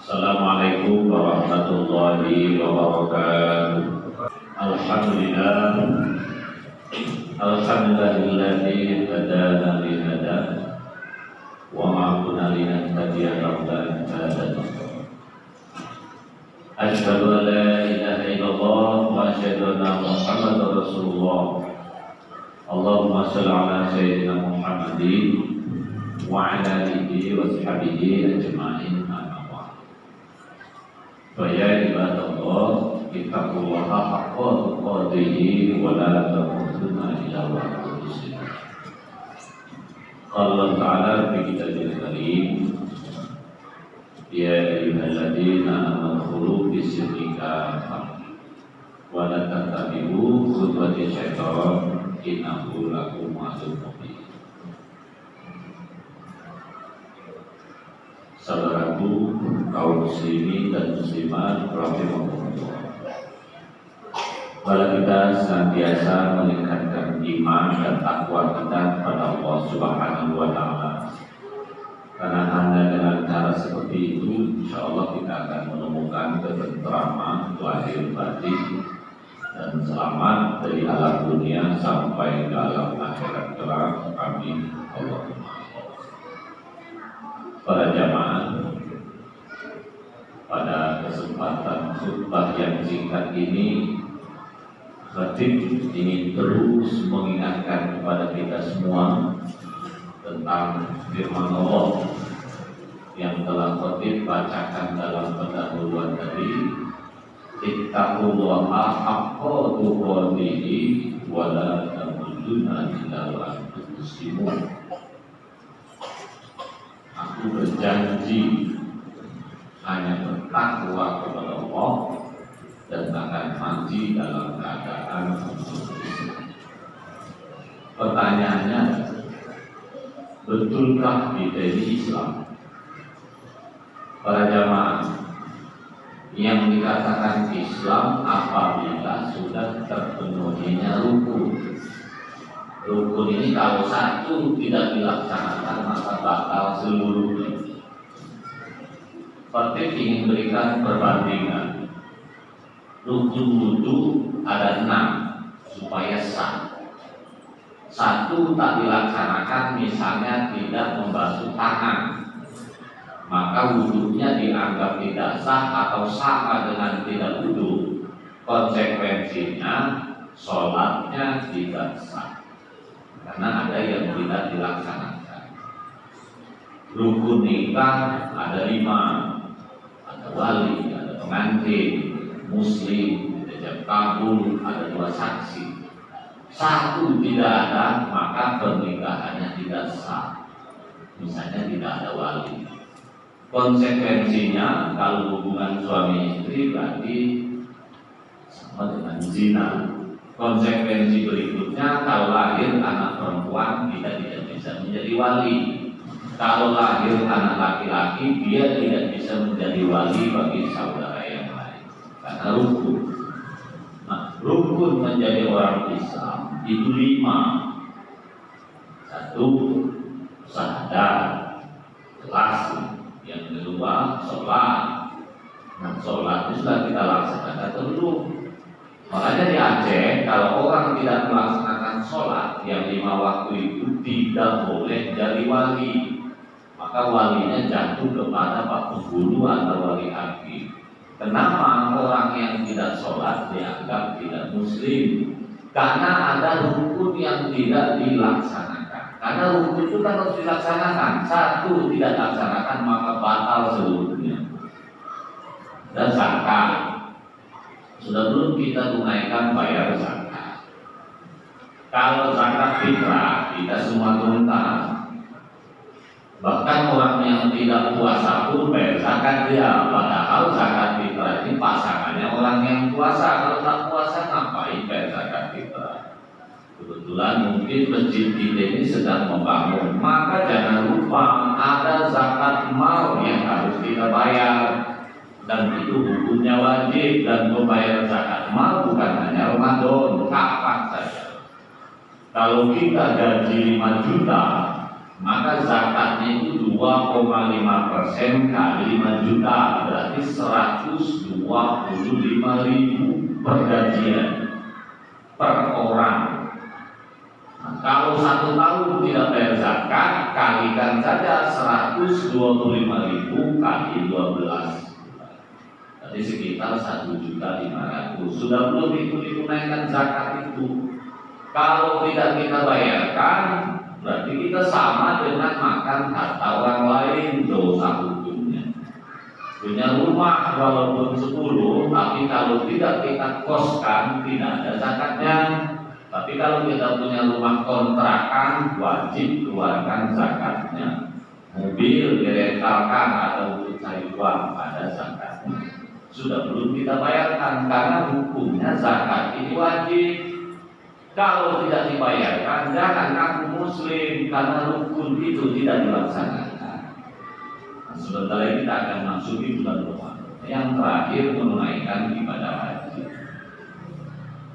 Assalamualaikum warahmatullahi wabarakatuh. Alhamdulillah, alhamdulillahilladzi hadana li hada wa ma kunna linahtadiya laula an hadana. Asyhadu an la ilaha illallah wa asyhadu anna Muhammadar Rasulullah. Allahumma shalli ala sayyidina Muhammadin wa ala alihi wa sahbihi ajma'in. Ya ibadallah, ittaqullaha haqqa tuqatih wa la tamutunna illa wa antum muslimun. Qala Allah Ta'ala fi kitabil karim, ya ayyuhalladzina amanu khulu fi silmi kafah wa la tattabi'u khutuwati syaitan innahu lakum aduwwun mubin. Saudaraku kaum muslimin dan muslimat rahimahumullah, bila kita senantiasa meningkatkan iman dan takwa kita kepada Allah Subhanahu wa Ta'ala, karena hanya dengan cara seperti itu insyaallah kita akan menemukan ketenteraman lahir batin dan selamat dari alam dunia sampai ke alam akhirat kelak. Amin Allahumma. Para jamaah, pada kesempatan khutbah yang singkat ini, khatib ingin terus mengingatkan kepada kita semua tentang firman Allah yang telah khatib bacakan dalam pendahuluan tadi. Ittaqullaha haqqa tuqatih wa la tamutunna illa wa antum muslimun. Aku berjanji hanya bertakwa kepada Allah dan akan mati dalam keadaan Islam. Pertanyaannya, betulkah kita ini Islam? Para jamaah, yang dikatakan Islam apabila sudah terpenuhinya rukun. Rukun ini kalau satu tidak dilaksanakan maka batal seluruhnya. Seperti ingin berikan perbandingan, rukun wudu ada 6 supaya sah. Satu tak dilaksanakan, misalnya tidak membasuh tangan, maka wudunya dianggap tidak sah atau sama dengan tidak wudu. Konsekuensinya sholatnya tidak sah, karena ada yang tidak dilaksanakan. Rukun nikah ada 5, ada wali, ada pengantin, muslim, ijab kabul, ada 2 saksi. Satu tidak ada, maka pernikahannya tidak sah. Misalnya tidak ada wali. Konsekuensinya kalau hubungan suami istri berarti sama dengan zina. Konsekuensi berikutnya, kalau lahir anak perempuan kita tidak bisa menjadi wali. Kalau lahir anak laki-laki dia tidak bisa menjadi wali bagi saudara yang lain karena rukun. Nah, rukun menjadi orang Islam itu 5. 1, syahadat, kelas. Yang kedua, sholat. Nah, sholat itu sudah kita laksanakan dulu. Makanya di Aceh, kalau orang tidak melaksanakan sholat yang 5 waktu itu tidak boleh jadi wali. Maka walinya jatuh kepada pak penghulu atau wali hakim. Kenapa orang yang tidak sholat dianggap tidak muslim? Karena ada rukun yang tidak dilaksanakan. Karena rukun itu kan harus dilaksanakan. 1 tidak dilaksanakan maka batal seluruhnya. Dan zakat, sudah belum kita tunaikan bayar zakat. Kalau zakat fitrah kita semua tuntas. Bahkan orang yang tidak puasa pun bayar zakat dia. Padahal zakat fitrah ini pasangannya orang yang puasa. Kalau tak puasa ngapain bayar zakat fitrah? Kebetulan mungkin masjid kita ini sedang membangun, maka jangan lupa ada zakat mal yang harus kita bayar. Dan itu hukumnya wajib, dan membayar zakat mal bukan hanya Ramadan, kapan saja. Kalau kita gaji 5 juta, maka zakatnya itu 2,5% kali 5 juta, berarti 125.000 per gajian per orang. Nah, kalau 1 tahun tidak bayar zakat, kalikan saja 125.000 kali 12, jadi sekitar 1.500.000. Sudah belum itu ditunaikan zakat itu. Kalau tidak kita bayarkan, berarti kita sama dengan makan harta orang lain, dosa hukumnya. Punya rumah walaupun 10, tapi kalau tidak kita koskan, tidak ada zakatnya. Tapi kalau kita punya rumah kontrakan, wajib keluarkan zakatnya. Mobil direntalkan atau untuk cari uang, ada zakatnya. Sudah belum kita bayarkan, karena hukumnya zakat ini wajib. Kalau tidak dibayarkan, jangan ngaku muslim, karena rukun itu tidak dilaksanakan. Nah, sebentar lagi kita akan masuk di bulan Ramadan. Yang terakhir, menunaikan ibadah haji.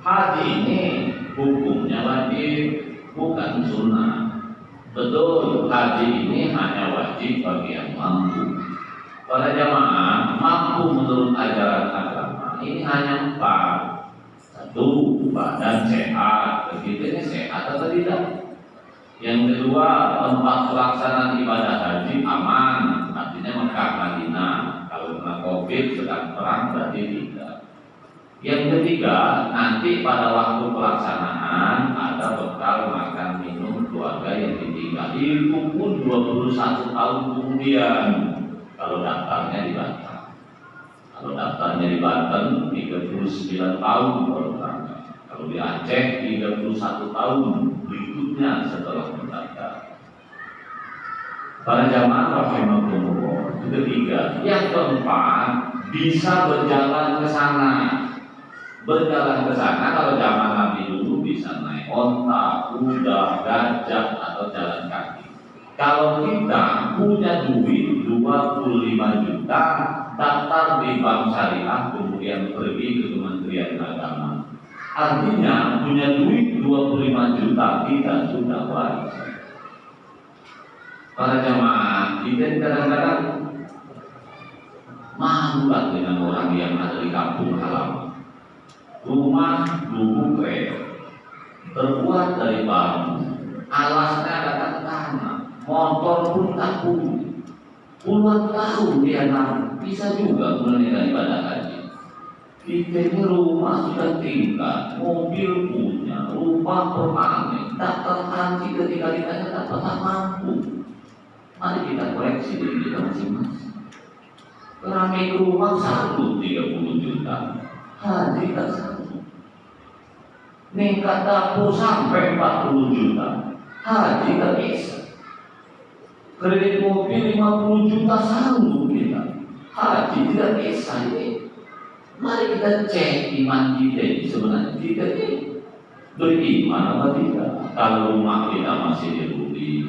Haji ini hukumnya wajib, bukan sunnah. Betul, haji ini hanya wajib bagi yang mampu. Para jamaah mampu menurut ajaran agama ini hanya 4. 1, badan sehat, begitu ini sehat atau tidak. Yang kedua, tempat pelaksanaan ibadah haji aman, artinya Mekah Madinah. Kalau kena COVID sedang perang berarti tidak. Yang ketiga, nanti pada waktu pelaksanaan ada bekal makan minum keluarga yang ditinggal. Itu pun 21 tahun kemudian kalau daftarnya di Banten. Kalau daftarnya di Banten 39 tahun baru berangkat. Kalau di Aceh 31 tahun berikutnya setelah mendaftar. Para jamaah rahimakumullah. Itu ketiga. Yang keempat, bisa berjalan ke sana. Berjalan ke sana kalau zaman Nabi dulu bisa naik onta, kuda, gajah atau jalan kaki. Kalau kita punya duit 25 juta, daftar di bank syariah, kemudian pergi ke Kementerian Agama. Artinya punya duit 25 juta kita sudah waris. Para jamaah, kita kadang-kadang malulah dengan orang yang ada di kampung halaman. Rumah gubuk terbuat dari bambu, alasnya ada tanah, motor pun tak punya. Puluhan tahun dia bisa juga menunaikan ibadah haji. Kita ini rumah sudah tinggal, mobil punya, rumah permanen, daftar haji ketika ditanya tak pernah mampu. Mari kita koreksi diri kita masing-masing. Keramik rumah sanggup 30 juta, haji tak sanggup. Ningkat dapur sampai 40 juta, haji tak bisa. Kredit mobil 50 juta sanggup kita, haji tidak bisa ini. Mari kita cek iman kita ini, sebenarnya kita ini beriman apa tidak. Kalau rumah kita masih dirugi,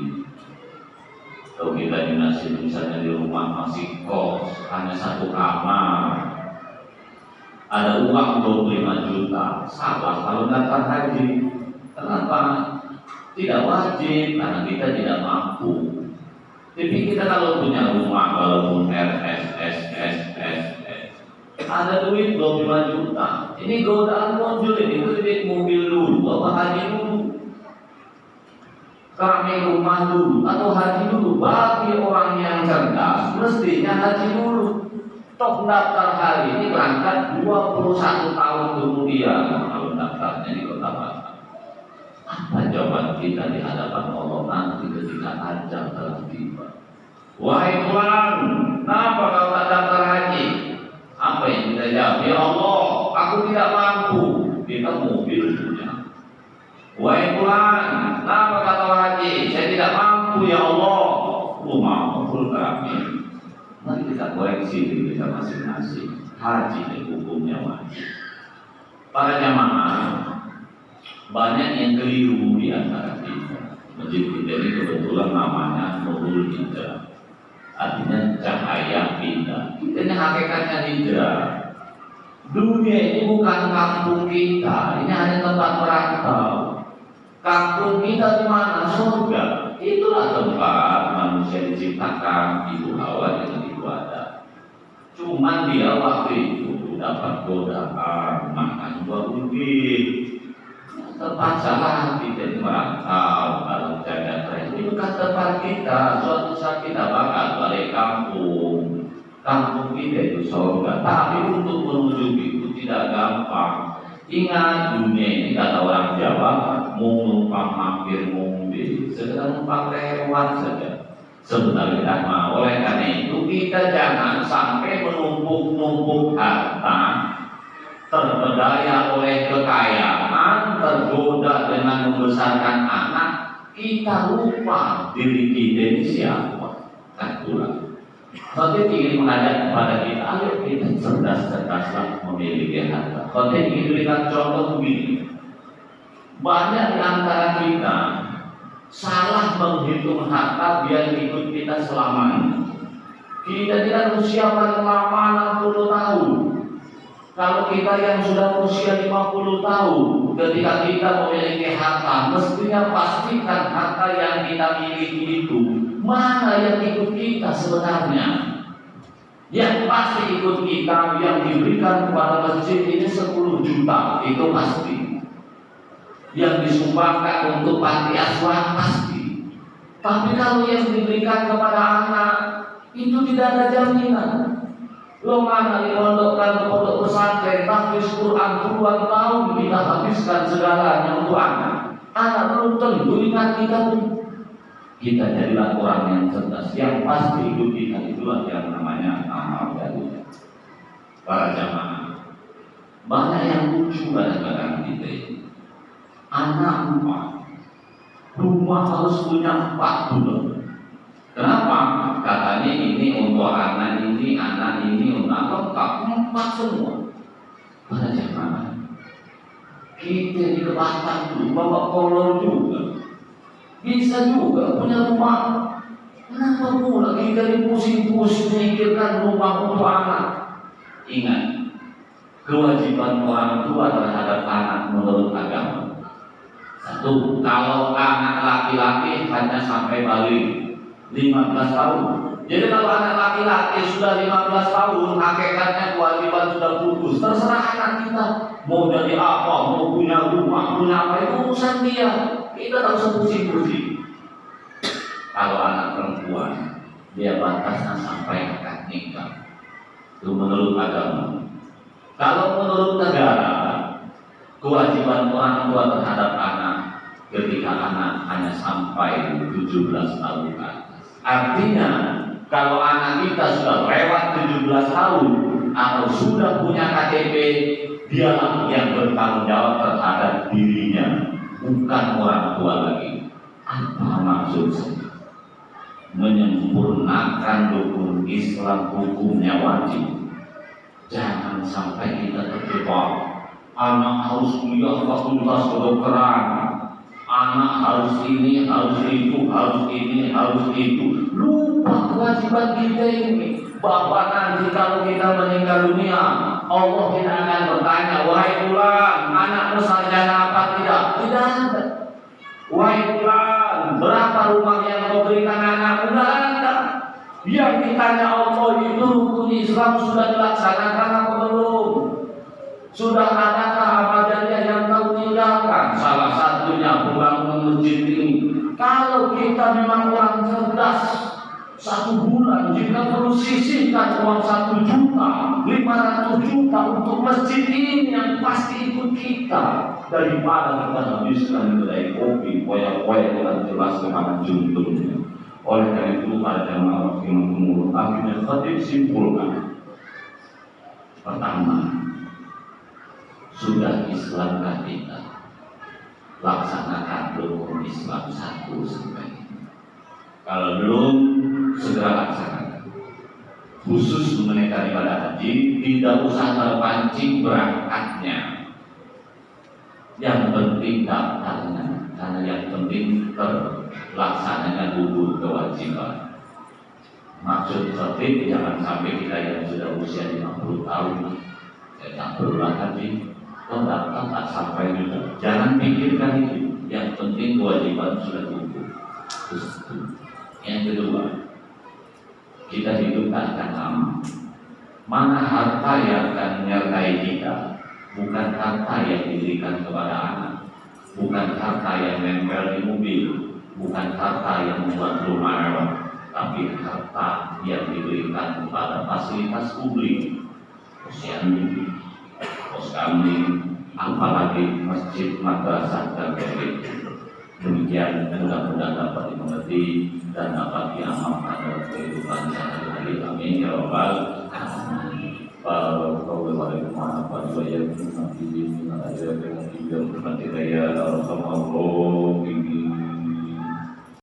kalau kita dinasih misalnya di rumah masih kos, hanya 1 kamar, ada uang 25 juta, salah kalau daftar haji. Kenapa? Tidak wajib, karena kita tidak mampu. Tapi kita kalau punya rumah, walaupun RSS, ada duit 25 juta. Ini godaan muncul, ini kredit mobil dulu, apa haji dulu, keramik rumah dulu, atau haji dulu. Bagi orang yang cerdas, mestinya haji dulu. Toh daftar hari ini berangkat 21 tahun kemudian kalau daftarnya di Kota Batam. Apa jawaban kita di hadapan Allah nanti ketika ajal telah tiba? Wahai Tuhan, kenapa kau tak daftar haji? Apa yang kita jawab? Ya Allah, aku tidak mampu. Kita mobil punya. Wahai Tuhan, kenapa kata haji? Saya tidak mampu ya Allah. Rumah full keramik. Mari kita koreksi diri kita masing-masing. Haji dan hukumnya wajib. Para jamaah, banyak yang keliru di antara kita. Masjid kita ini kebetulan namanya Nurul Hijrah, artinya cahaya pindah. Kita ini hakikatnya hijrah. Dunia ini bukan kampung kita, ini hanya tempat merantau. Kampung kita di mana? Surga. Itulah tempat manusia diciptakan, ibu Hawa dengan ibu Adam. Cuman dia waktu itu dapat godaan makan buah ubi. Terpaksa kita merantau kalau jaga tren. Itu kan tempat kita. Suatu saat kita bakal balik kampung. Kampung kita itu surga. Tapi untuk menuju itu tidak gampang. Ingat dunia ini kata orang Jawa, mau numpang mampir mobil, sekedar numpang lewat saja. Sebentar kita mau. Oleh karena itu kita jangan sampai menumpuk-numpuk harta, terpedaya oleh kekayaan, tergoda dengan membesarkan anak, kita lupa diri kita ini siapa. Kan pulang. Khotib ingin mengajak kepada kita, ayo kita cerdas-cerdaslah memiliki harta. Khotib ingin berikan contoh begini. Banyak di antara kita salah menghitung harta biar ikut kita selamanya. Kita tidak usia paling lama 60 tahun. Kalau kita yang sudah usia 50 tahun, ketika kita memiliki harta, mestinya pastikan harta yang kita miliki itu mana yang ikut kita sebenarnya. Yang pasti ikut kita, yang diberikan kepada masjid ini 10 juta, itu pasti. Yang disumbangkan untuk panti asuhan pasti. Tapi kalau yang diberikan kepada anak, itu tidak ada jaminan. Lo mana dipondokkan ke pondok pesantren, tahfiz Quran puluhan tahun kita habiskan segalanya untuk anak. Anak belum tentu ingat kita pun. Kita jadilah orang yang cerdas. Yang pasti hidup kita itulah yang namanya amal jariah. Para jamaah, banyak yang lucu kadang-kadang kita ini. Anak 4, rumah harus punya 4 dulu. Kenapa? Katanya ini untuk anak ini untuk lengkap 4 semua. Para jamaah, kita di Kelantan dulu bawa kolor juga. Bisa juga punya rumah. Kenapa pula kita pusing-pusing memikirkan rumah untuk anak? Ingat, kewajiban orang tua terhadap anak menurut agama. 1, kalau anak laki-laki hanya sampai balik 15 tahun. Jadi kalau anak laki-laki sudah 15 tahun, hakikatnya kewajiban sudah putus. Terserah anak kita mau jadi apa, mau punya rumah, punya apa, itu urusan dia. Kita tak usah pusing-pusing. Kalau anak perempuan, dia batasnya sampai akad nikah. Itu menurut agama. Kalau menurut negara, kewajiban orang tua terhadap anak ketika anak hanya sampai 17 tahun ke atas. Artinya, kalau anak kita sudah lewat 17 tahun atau sudah punya KTP, dialah yang bertanggung jawab terhadap dirinya, bukan orang tua lagi. Apa maksudnya? Menyempurnakan rukun Islam, hukumnya wajib. Jangan sampai kita terjebak. Anak harus kuliah fakultas kedokteran, anak harus ini, harus itu, harus ini, harus itu. Lupa kewajiban kita ini. Bahwa nanti kalau kita meninggal dunia, Allah tidak akan bertanya, wahai fulan, anakmu sarjana apa tidak? Tidak ada. Wahai fulan, berapa rumah yang kau berikan anakmu? Tidak ada. Yang ditanya Allah itu rukun Islam sudah dilaksanakan atau belum? Sudah adakah amal jariah yang kau tinggalkan? Salah satunya pembangunan masjid ini. Kalau kita memang orang cerdas, 1 bulan jika perlu sisihkan uang 1 juta, 500 juta untuk masjid ini yang pasti ikut kita, daripada kita habiskan kedai kopi, koyak-koyak yang jelas kemana juntungnya. Oleh karena itu para jamaah rahimahumullah, akhirnya Khatib simpulkan. Pertama, sudah Islamkah kita? Laksanakan rukun Islam 1 sampai 5. Kalau belum, segera laksanakan. Khusus mengenai ibadah haji, tidak usah terpancing berangkatnya. Yang penting daftarnya, karena yang penting terlaksananya gugur kewajiban. Maksud Khatib, jangan sampai kita yang sudah usia 50 tahun tidak perlu haji, daftar tak sampai juga. Jangan pikirkan itu. Yang penting kewajiban sudah gugur. Yang kedua, kita hidup tak akan lama. Mana harta yang akan menyertai kita? Bukan harta yang diberikan kepada anak, bukan harta yang nempel di mobil, bukan harta yang membuat rumah mewah, tapi harta yang diberikan kepada fasilitas publik, posyandu, poskamling, apalagi masjid, madrasah dan gereja. Demikian mudah-mudahan dapat dimengerti dan dapat diamalkan dalam kehidupan sehari-hari. Amin ya rabbal alamin. Waalaikumsalam warahmatullahi wabarakatuh.